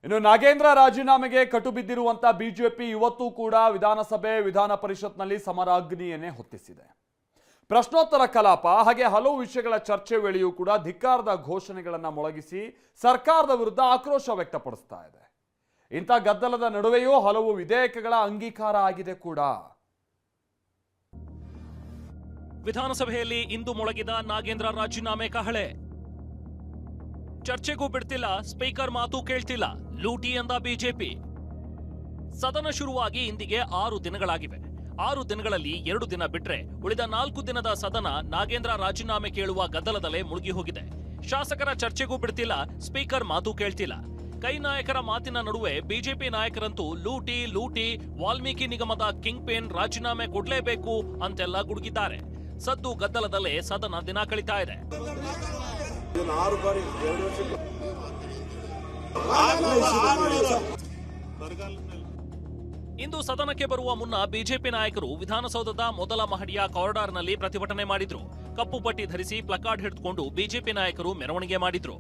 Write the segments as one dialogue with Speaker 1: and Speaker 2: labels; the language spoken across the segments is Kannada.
Speaker 1: ಇನ್ನು ನಾಗೇಂದ್ರ ರಾಜೀನಾಮೆಗೆ ಕಟು ಬಿದ್ದಿರುವಂತ ಬಿಜೆಪಿ ಇವತ್ತು ಕೂಡ ವಿಧಾನಸಭೆ ವಿಧಾನ ಪರಿಷತ್ನಲ್ಲಿ ಸಮರಾಗ್ನಿಯನ್ನೇ ಹೊತ್ತಿಸಿದೆ. ಪ್ರಶ್ನೋತ್ತರ ಕಲಾಪ ಹಾಗೆ ಹಲವು ವಿಷಯಗಳ ಚರ್ಚೆ ವೇಳೆಯೂ ಕೂಡ ಧಿಕ್ಕಾರದ ಘೋಷಣೆಗಳನ್ನು ಮೊಳಗಿಸಿ ಸರ್ಕಾರದ ವಿರುದ್ಧ ಆಕ್ರೋಶ ವ್ಯಕ್ತಪಡಿಸ್ತಾ ಇದೆ. ಇಂಥ ಗದ್ದಲದ ನಡುವೆಯೂ ಹಲವು ವಿಧೇಯಕಗಳ ಅಂಗೀಕಾರ ಆಗಿದೆ ಕೂಡ.
Speaker 2: ವಿಧಾನಸಭೆಯಲ್ಲಿ ಇಂದು ಮೊಳಗಿದ ನಾಗೇಂದ್ರ ರಾಜೀನಾಮೆ ಕಹಳೆ. ಚರ್ಚೆಗೂ ಬಿಡ್ತಿಲ್ಲ, ಸ್ಪೀಕರ್ ಮಾತು ಕೇಳ್ತಿಲ್ಲ, ಲೂಟಿ ಎಂದ ಬಿಜೆಪಿ. ಸದನ ಶುರುವಾಗಿ ಇಂದಿಗೆ 6 ದಿನಗಳಾಗಿವೆ. 6 ದಿನಗಳಲ್ಲಿ 2 ದಿನ ಬಿಟ್ರೆ ಉಳಿದ 4 ದಿನದ ಸದನ ನಾಗೇಂದ್ರ ರಾಜೀನಾಮೆ ಕೇಳುವ ಗದ್ದಲದಲ್ಲೇ ಮುಳುಗಿ ಹೋಗಿದೆ. ಶಾಸಕರ ಚರ್ಚೆಗೂ ಬಿಡ್ತಿಲ್ಲ, ಸ್ಪೀಕರ್ ಮಾತು ಕೇಳ್ತಿಲ್ಲ. ಕೈ ನಾಯಕರ ಮಾತಿನ ನಡುವೆ ಬಿಜೆಪಿ ನಾಯಕರಂತೂ ಲೂಟಿ ಲೂಟಿ, ವಾಲ್ಮೀಕಿ ನಿಗಮದ ಕಿಂಗ್ ಪೇನ್ ರಾಜೀನಾಮೆ ಕೊಡ್ಲೇಬೇಕು ಅಂತೆಲ್ಲ ಗುಡುಗಿದ್ದಾರೆ. ಸದ್ದು ಗದ್ದಲದಲ್ಲೇ ಸದನ ದಿನ ಕಳೀತಾ ಇದೆ. ಇಂದು ಸದನಕ್ಕೆ ಬರುವ ಮುನ್ನ ಬಿಜೆಪಿ ನಾಯಕರು ವಿಧಾನಸೌಧದ ಮೊದಲ ಮಹಡಿಯ ಕಾರಿಡಾರ್ನಲ್ಲಿ ಪ್ರತಿಭಟನೆ ಮಾಡಿದ್ರು. ಕಪ್ಪು ಪಟ್ಟಿ ಧರಿಸಿ ಪ್ಲಕಾರ್ಡ್ ಹಿಡಿದುಕೊಂಡು ಬಿಜೆಪಿ ನಾಯಕರು ಮೆರವಣಿಗೆ ಮಾಡಿದ್ರು.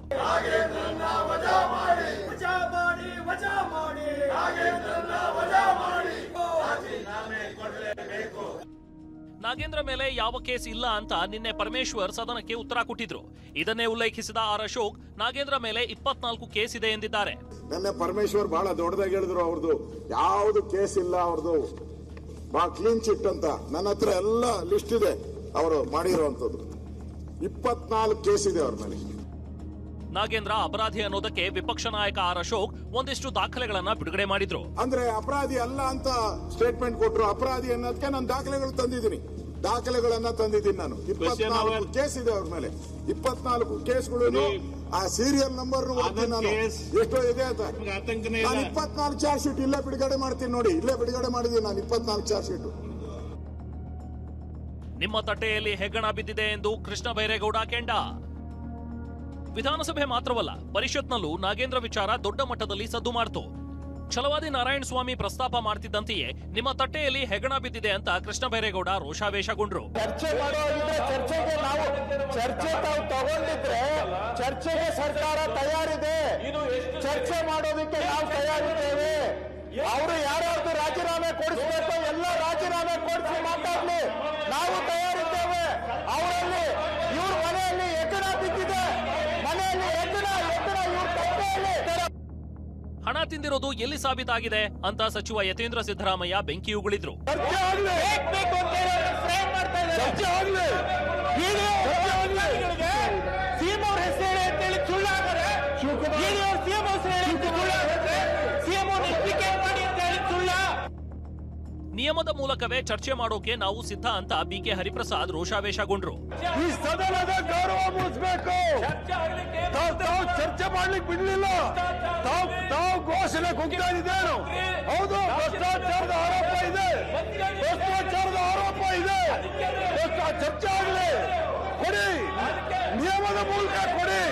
Speaker 2: ನಾಗೇಂದ್ರ ಮೇಲೆ ಯಾವ ಕೇಸ್ ಇಲ್ಲ ಅಂತ ನಿನ್ನೆ ಪರಮೇಶ್ವರ್ ಸದನಕ್ಕೆ ಉತ್ತರ ಕೊಟ್ಟಿದ್ರು. ಇದನ್ನೇ ಉಲ್ಲೇಖಿಸಿದ ಆರ್ ಅಶೋಕ್ ನಾಗೇಂದ್ರ ಮೇಲೆ 24 ಕೇಸ್ ಇದೆ ಎಂದಿದ್ದಾರೆ.
Speaker 3: ನಿನ್ನೆ ಪರಮೇಶ್ವರ್ ಬಹಳ ದೊಡ್ಡದಾಗಿ ಹೇಳಿದ್ರು, ಅವ್ರದ್ದು ಯಾವ್ದು ಕೇಸ್ ಇಲ್ಲ, ಅವ್ರದ್ದು ಬಹಳ ಕ್ಲೀನ್ ಚಿಟ್ ಅಂತ. ನನ್ನ ಹತ್ರ ಎಲ್ಲ ಲಿಸ್ಟ್ ಇದೆ ಅವರು ಮಾಡಿರುವಂತದ್ದು. 24 ಕೇಸ್ ಇದೆ ಅವ್ರ ಮೇಲೆ.
Speaker 2: ನಾಗೇಂದ್ರ ಅಪರಾಧಿ ಅನ್ನೋದಕ್ಕೆ ವಿಪಕ್ಷ ನಾಯಕ ಆರ್ ಅಶೋಕ್ ಒಂದಿಷ್ಟು ದಾಖಲೆಗಳನ್ನ ಬಿಡುಗಡೆ ಮಾಡಿದ್ರು.
Speaker 3: ಅಂದ್ರೆ ಅಪರಾಧಿ ಅಲ್ಲ ಅಂತ ಸ್ಟೇಟ್ಮೆಂಟ್ ಕೊಟ್ಟರು. ಅಪರಾಧಿ ಅನ್ನೋದಕ್ಕೆ ನಾನು ದಾಖಲೆಗಳನ್ನ ತಂದಿದ್ದೀನಿ ನಾನು. 24 ಕೇಸ್ ಇದೆ ಅವ್ರ ಮೇಲೆ. 24 ಕೇಸ್ಗಳು ಆ ಸೀರಿಯಲ್ ನಂಬರ್ ನಾನು ಎಷ್ಟೋ ಇದೆ ಅಂತ. ನಾನು 24 ಚಾರ್ಜ್ ಶೀಟ್ ಇಲ್ಲೇ ಬಿಡುಗಡೆ ಮಾಡ್ತೀನಿ ನೋಡಿ. ಇಲ್ಲೇ ಬಿಡುಗಡೆ ಮಾಡಿದ್ದೀನಿ ನಾನು 24 ಚಾರ್ಜ್ ಶೀಟ್.
Speaker 2: ನಿಮ್ಮ ತಟ್ಟೆಯಲ್ಲಿ ಹೆಗ್ಗಣ ಬಿದ್ದಿದೆ ಎಂದು ಕೃಷ್ಣ ಬೈರೇಗೌಡ ಕೆಂಡ. ವಿಧಾನಸಭೆ ಮಾತ್ರವಲ್ಲ, ಪರಿಷತ್ನಲ್ಲೂ ನಾಗೇಂದ್ರ ವಿಚಾರ ದೊಡ್ಡ ಮಟ್ಟದಲ್ಲಿ ಸದ್ದು ಮಾಡ್ತು. ಛಲವಾದಿ ನಾರಾಯಣ ಸ್ವಾಮಿ ಪ್ರಸ್ತಾಪ ಮಾಡ್ತಿದ್ದಂತೆಯೇ ನಿಮ್ಮ ತಟ್ಟೆಯಲ್ಲಿ ಹೆಗಣ ಬಿದ್ದಿದೆ ಅಂತ ಕೃಷ್ಣ ಬೈರೇಗೌಡ ರೋಷಾವೇಶಗೊಂಡ್ರು.
Speaker 4: ಚರ್ಚೆಗೆ ಸರ್ಕಾರ ತಯಾರಿದೆ, ಚರ್ಚೆ ಮಾಡೋದಕ್ಕೆ ನಾವು ತಯಾರಿದ್ದೇವೆ. ಅವರು ಯಾರ್ಯಾರ್ದು ರಾಜೀನಾಮೆ ಕೊಡಿಸಬೇಕು ಎಲ್ಲ ರಾಜೀನಾಮೆ ಕೊಡಿಸಿ ಮಾತಾಡ್ಲಿ, ನಾವು ತಯಾರಿದ್ದೇವೆ. ಅವರಲ್ಲಿ ಇವ್ರ ಮನೆಯಲ್ಲಿ ಹೆಗ್ಗಣ ಬಿದ್ದಿದೆ, ಮನೆಯಲ್ಲಿ ಹೆಗ್ಗಣ ಇವ್ರ ತಟ್ಟೆಯಲ್ಲಿ.
Speaker 2: ಹಣ ತಿಂದಿರೋದು ಎಲ್ಲಿ ಸಾಬೀತಾಗಿದೆ ಅಂತ ಸಚಿವ ಯತೀಂದ್ರ ಸಿದ್ದರಾಮಯ್ಯ ಬೆಂಕಿ ಉಗುಳಿದ್ರು. ನಿಯಮದ ಮೂಲಕವೇ ಚರ್ಚೆ ಮಾಡೋಕೆ ನಾವು ಸಿದ್ಧ ಅಂತ ಬಿಕೆ ಹರಿಪ್ರಸಾದ್ ರೋಷಾವೇಶಗೊಂಡ್ರು.
Speaker 4: ಈ ಸದನದ ಗೌರವ ಮುಗಿಸ್ಬೇಕು, ಚರ್ಚೆ ಮಾಡ್ಲಿಕ್ಕೆ ಬಿಡ್ಲಿಲ್ಲ, ತಾವು ಘೋಷಣೆ ಕುಗ್ತಾ ಇದ್ದೇನು? ಹೌದು, ಭ್ರಷ್ಟಾಚಾರದ ಆರೋಪ ಇದೆ, ಚರ್ಚೆ ಆಗಲಿ, ಕೊಡಿ, ನಿಯಮದ ಮೂಲಕ ಕೊಡಿ.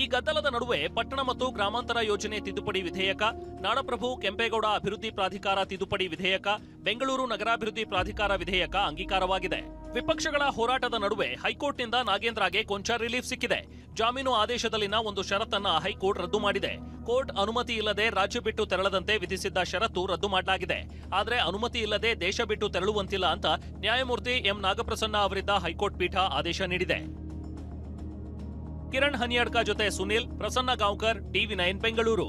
Speaker 2: ಈ ಗದ್ದಲದ ನಡುವೆ ಪಟ್ಟಣ ಮತ್ತು ಗ್ರಾಮಾಂತರ ಯೋಜನೆ ತಿದ್ದುಪಡಿ ವಿಧೇಯಕ, ನಾಡಪ್ರಭು ಕೆಂಪೇಗೌಡ ಅಭಿವೃದ್ಧಿ ಪ್ರಾಧಿಕಾರ ತಿದ್ದುಪಡಿ ವಿಧೇಯಕ, ಬೆಂಗಳೂರು ನಗರಾಭಿವೃದ್ಧಿ ಪ್ರಾಧಿಕಾರ ವಿಧೇಯಕ ಅಂಗೀಕಾರವಾಗಿದೆ. ವಿಪಕ್ಷಗಳ ಹೋರಾಟದ ನಡುವೆ ಹೈಕೋರ್ಟ್ನಿಂದ ನಾಗೇಂದ್ರಗೆ ಕೊಂಚ ರಿಲೀಫ್ ಸಿಕ್ಕಿದೆ. ಜಾಮೀನು ಆದೇಶದಲ್ಲಿನ ಒಂದು ಷರತ್ತನ್ನ ಹೈಕೋರ್ಟ್ ರದ್ದು ಮಾಡಿದೆ. ಕೋರ್ಟ್ ಅನುಮತಿ ಇಲ್ಲದೆ ರಾಜ್ಯ ಬಿಟ್ಟು ತೆರಳದಂತೆ ವಿಧಿಸಿದ್ದ ಷರತ್ತು ರದ್ದು ಮಾಡಲಾಗಿದೆ. ಆದರೆ ಅನುಮತಿ ಇಲ್ಲದೆ ದೇಶ ಬಿಟ್ಟು ತೆರಳುವಂತಿಲ್ಲ ಅಂತ ನ್ಯಾಯಮೂರ್ತಿ ಎಂ ನಾಗಪ್ರಸನ್ನ ಅವರಿದ್ದ ಹೈಕೋರ್ಟ್ ಪೀಠ ಆದೇಶ ನೀಡಿದೆ. ಕಿರಣ್ ಹನಿಯಡ್ಕ ಜೊತೆ ಸುನಿಲ್, ಪ್ರಸನ್ನ ಗಾಂವ್ಕರ್, ಟಿವಿ9 ಬೆಂಗಳೂರು.